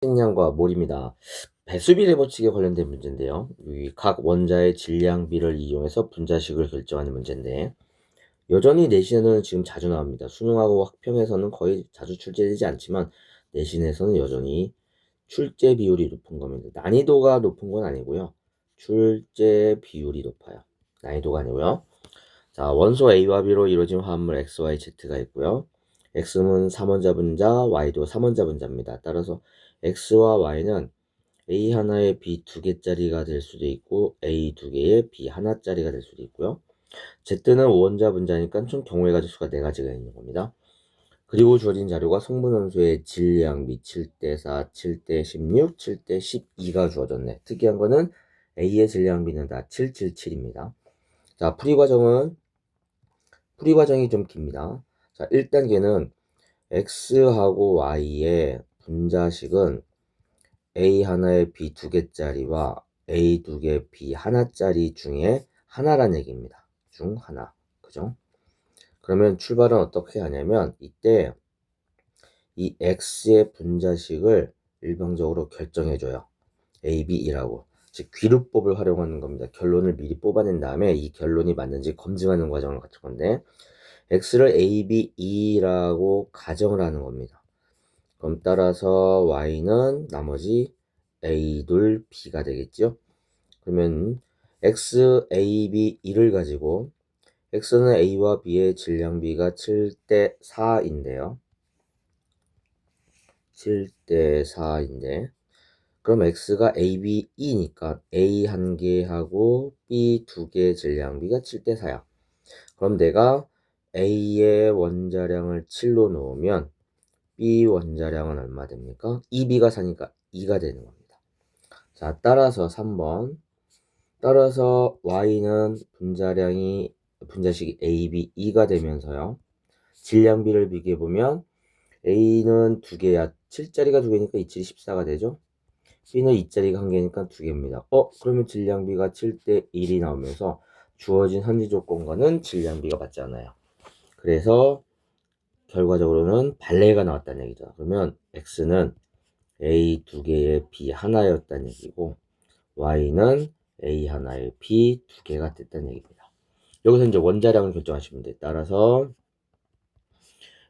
식량과 몰입니다. 배수비례 법칙에 관련된 문제인데요. 이 각 원자의 질량비를 이용해서 분자식을 결정하는 문제인데 여전히 내신에는 지금 자주 나옵니다. 수능하고 학평에서는 거의 자주 출제되지 않지만 내신에서는 여전히 출제 비율이 높은 겁니다. 난이도가 높은 건 아니고요. 출제 비율이 높아요. 난이도가 아니고요. 자, 원소 A와 B로 이루어진 화합물 X, Y, Z가 있고요. X는 3원자 분자, Y도 3원자 분자입니다. 따라서 X와 Y는 A 하나에 B 두 개짜리가 될 수도 있고 A 두 개에 B 하나짜리가 될 수도 있고요. Z는 5원자 분자니까 총 경우의 가지수가 4가지가 있는 겁니다. 그리고 주어진 자료가 성분 원소의 질량비 7대4, 7대16, 7대12가 주어졌네. 특이한 거는 A의 질량비는 다 777입니다. 자, 풀이 과정이 좀 깁니다. 자, 1단계는 X하고 Y의 분자식은 A 하나에 B 두 개짜리와 A 두 개 B 하나짜리 중에 하나란 얘기입니다. 중 하나. 그죠? 그러면 출발은 어떻게 하냐면 이때 이 X의 분자식을 일방적으로 결정해줘요. A, B, E라고. 즉 귀루법을 활용하는 겁니다. 결론을 미리 뽑아낸 다음에 이 결론이 맞는지 검증하는 과정을 갖출 건데 X를 A, B, E라고 가정을 하는 겁니다. 그럼 따라서 Y는 나머지 A, 둘, B가 되겠죠. 그러면 X, A, B, E를 가지고 X는 A와 B의 질량비가 7대4인데요. 7대4인데 그럼 X가 A, B, E니까 A 한 개하고 B 두 개 질량비가 7대4야. 그럼 내가 A의 원자량을 7로 놓으면 B 원자량은 얼마 됩니까? 2B가 사니까 2가 되는 겁니다. 자, 따라서 3번. 따라서 Y는 분자식이 A, B, E가 되면서요. 질량비를 비교해보면 A는 2개야. 7짜리가 2개니까 2, 7, 14가 되죠. B는 2짜리가 1개니까 2개입니다. 그러면 질량비가 7대1이 나오면서 주어진 현지 조건과는 질량비가 맞지 않아요. 그래서 결과적으로는 발레가 나왔다는 얘기죠. 그러면 X는 A 2개에 B 하나였다는 얘기고 Y는 A 하나에 B 2개가 됐다는 얘기입니다. 여기서 이제 원자량을 결정하시면 돼요. 따라서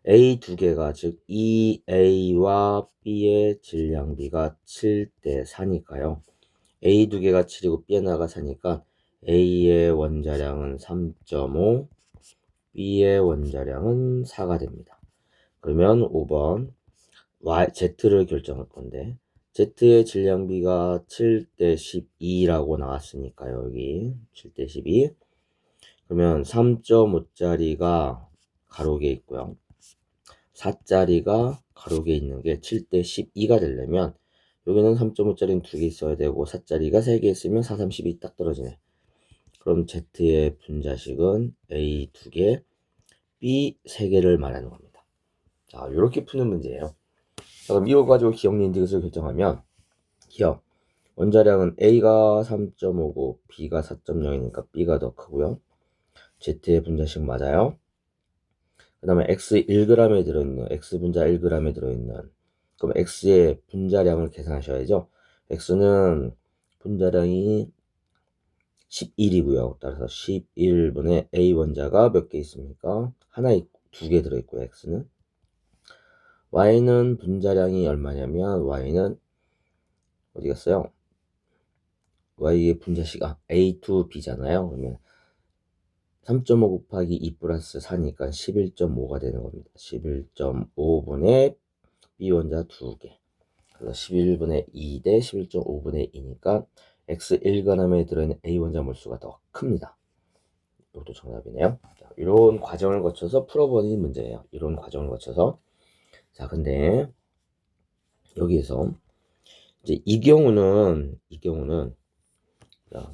A 2개가 즉 EA와 B의 질량비가 7대4니까요. A 2개가 7이고 B 하나가 4니까 A의 원자량은 3.5, B의 원자량은 4가 됩니다. 그러면 5번 Z를 결정할 건데 Z의 질량비가 7대12라고 나왔으니까요. 여기 7대12 그러면 3.5짜리가 가로개 있고요. 4짜리가 가로개 있는 게 7대12가 되려면 여기는 3.5짜리는 2개 있어야 되고 4짜리가 3개 있으면 4, 3, 12 딱 떨어지네. 그럼 Z의 분자식은 A 2개, B 3개를 말하는 겁니다. 자, 이렇게 푸는 문제예요. 자, 그럼 이거 가지고 기억 인덱스를 결정하면 기억 원자량은 A가 3.5고 B가 4.0이니까 B가 더 크고요. Z의 분자식 맞아요. 그 다음에 X 1g에 들어있는 X분자 1g에 들어있는 그럼 X의 분자량을 계산하셔야죠. X는 분자량이 11이고요. 따라서 11분의 A 원자가 몇 개 있습니까? 하나 있고 2개 들어있고요. X는 Y는 분자량이 얼마냐면 Y는 어디 갔어요? Y의 분자식 A2B잖아요. 그러면 3.5 곱하기 2 플러스 4니까 11.5가 되는 겁니다. 11.5분의 B 원자 2개. 그래서 11분의 2 대 11.5분의 2니까 X 1g에 들어있는 A 원자 몰수가 더 큽니다. 이것도 정답이네요. 자, 이런 과정을 거쳐서 풀어버리는 문제예요. 이런 과정을 거쳐서. 자, 근데 여기에서 이제 이 경우는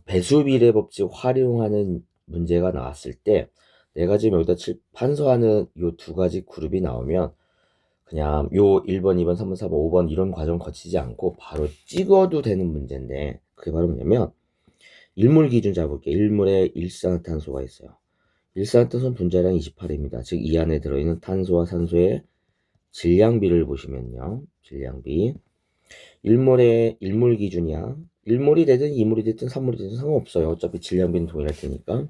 배수비례 법칙 활용하는 문제가 나왔을 때 내가 지금 여기다 판서하는 요 2가지 그룹이 나오면 그냥 요 1번, 2번, 3번, 4번, 5번 이런 과정 거치지 않고 바로 찍어도 되는 문제인데 그게 바로 뭐냐면 일몰 기준 잡을게요. 일몰에 일산화탄소가 있어요. 일산화탄소는 분자량 28입니다. 즉 이 안에 들어있는 탄소와 산소의 질량비를 보시면요. 질량비 1몰의 1몰 기준이야. 1몰이 되든 2몰이 되든 3몰이 되든 상관없어요. 어차피 질량비는 동일할 테니까.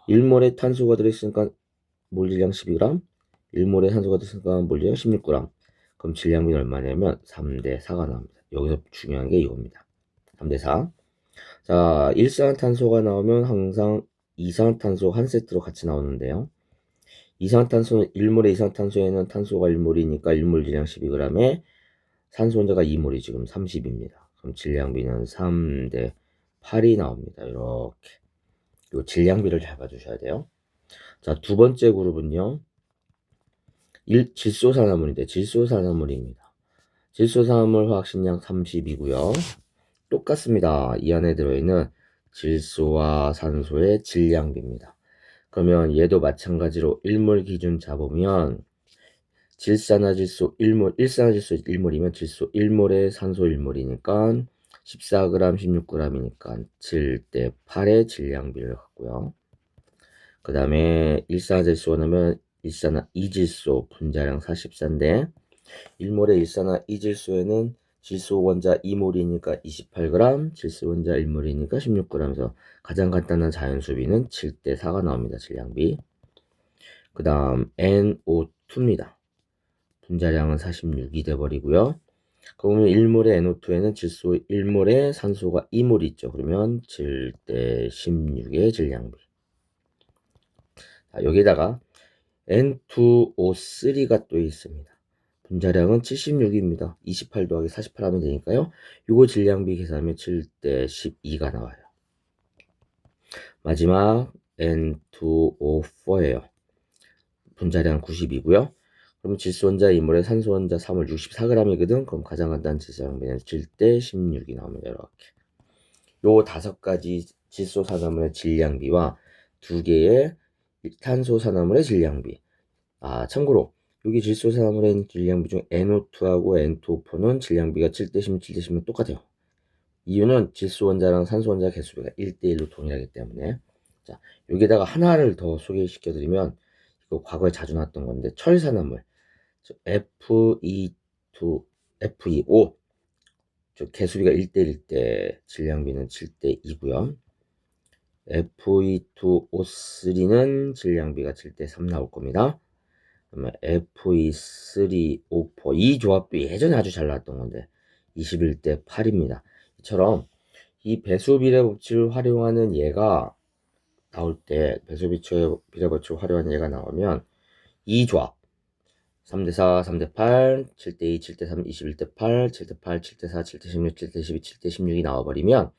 1몰의 탄소가 들어있으니까 몰 질량 12g, 1몰의 산소가 들어있으니까 몰 질량 16g. 그럼 질량비는 얼마냐면 3대 4가 나옵니다. 여기서 중요한 게 이겁니다. 3대 4. 자, 일산화탄소가 나오면 항상 이산화탄소 한 세트로 같이 나오는데요. 이산화탄소는 1몰의 이산화탄소에는 탄소가 1몰이니까 1몰 질량 12g에 산소 혼자가 2몰이 지금 30입니다. 그럼 질량비는 3대 8이 나옵니다. 이렇게. 요 질량비를 잘 봐주셔야 돼요. 자, 두 번째 그룹은요. 질소산화물인데 질소산화물입니다. 질소산화물 화학식량 30이고요. 똑같습니다. 이 안에 들어있는 질소와 산소의 질량비입니다. 그러면 얘도 마찬가지로 1몰 기준 잡으면 질산화질소 1몰, 일산화질소 1몰이면 질소 1몰에 산소 1몰이니까 14g, 16g이니까 7대 8의 질량비를 갖고요. 그 다음에 일산화질소가 나면 일산화 이질소 분자량 44인데 1몰의 일산화 이질소에는 질소 원자 2몰이니까 28g, 질소 원자 1몰이니까 16g에서 가장 간단한 자연수비는 7대 4가 나옵니다. 질량비. 그 다음 NO2입니다. 분자량은 46이 돼버리고요. 그러면 1몰의 NO2에는 질소 1몰에 산소가 2몰이 있죠. 그러면 7대 16의 질량비. 자, 여기다가 N2O3가 또 있습니다. 분자량은 76입니다. 28 더하기 48 하면 되니까요. 요거 질량비 계산하면 7대 12가 나와요. 마지막 N2O4예요. 분자량 90이고요. 그럼 질소 원자 2몰에 산소 원자 3몰 64g이거든. 그럼 가장 간단한 질량비는 7대 16이 나옵니다. 이렇게. 요 5가지 질소 산화물의 질량비와 2개의 탄소 산화물의 질량비. 아, 참고로 여기 질소 산화물의 질량비 중 NO2하고 N2O4는 질량비가 7대 16, 7대 16 똑같아요. 이유는 질소 원자랑 산소 원자 개수비가 1대1로 동일하기 때문에. 자, 여기다가 하나를 더 소개시켜 드리면 이거 과거에 자주 나왔던 건데 철산화물 FE2, FeO 개수비가 1대1일 때 질량비는 7대2고요. FE2O3는 질량비가 7대3 나올 겁니다. 그러면 FE3O4 이 조합도 예전에 아주 잘 나왔던 건데 21대 8입니다. 이처럼 이 배수 비례 법칙을 활용하는 얘가 나올 때 배수 비례 법칙을 활용하는 얘가 나오면 이 조합 3대 4, 3대 8, 7대 2, 7대 3, 21대 8, 7대 8, 7대 4, 7대 16, 7대 12, 7대 16이 나와버리면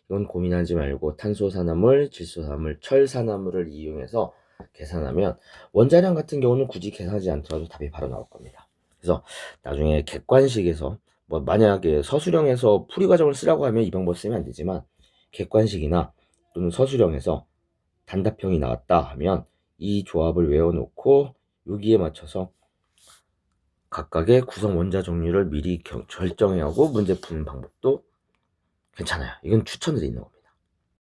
이건 고민하지 말고 탄소산화물, 질소산화물, 철산화물을 이용해서 계산하면 원자량 같은 경우는 굳이 계산하지 않더라도 답이 바로 나올 겁니다. 그래서 나중에 객관식에서 뭐 만약에 서술형에서 풀이 과정을 쓰라고 하면 이 방법 쓰면 안 되지만 객관식이나 또는 서술형에서 단답형이 나왔다 하면 이 조합을 외워놓고 여기에 맞춰서 각각의 구성 원자 종류를 미리 결정해하고 문제 푸는 방법도 괜찮아요. 이건 추천드리는 겁니다.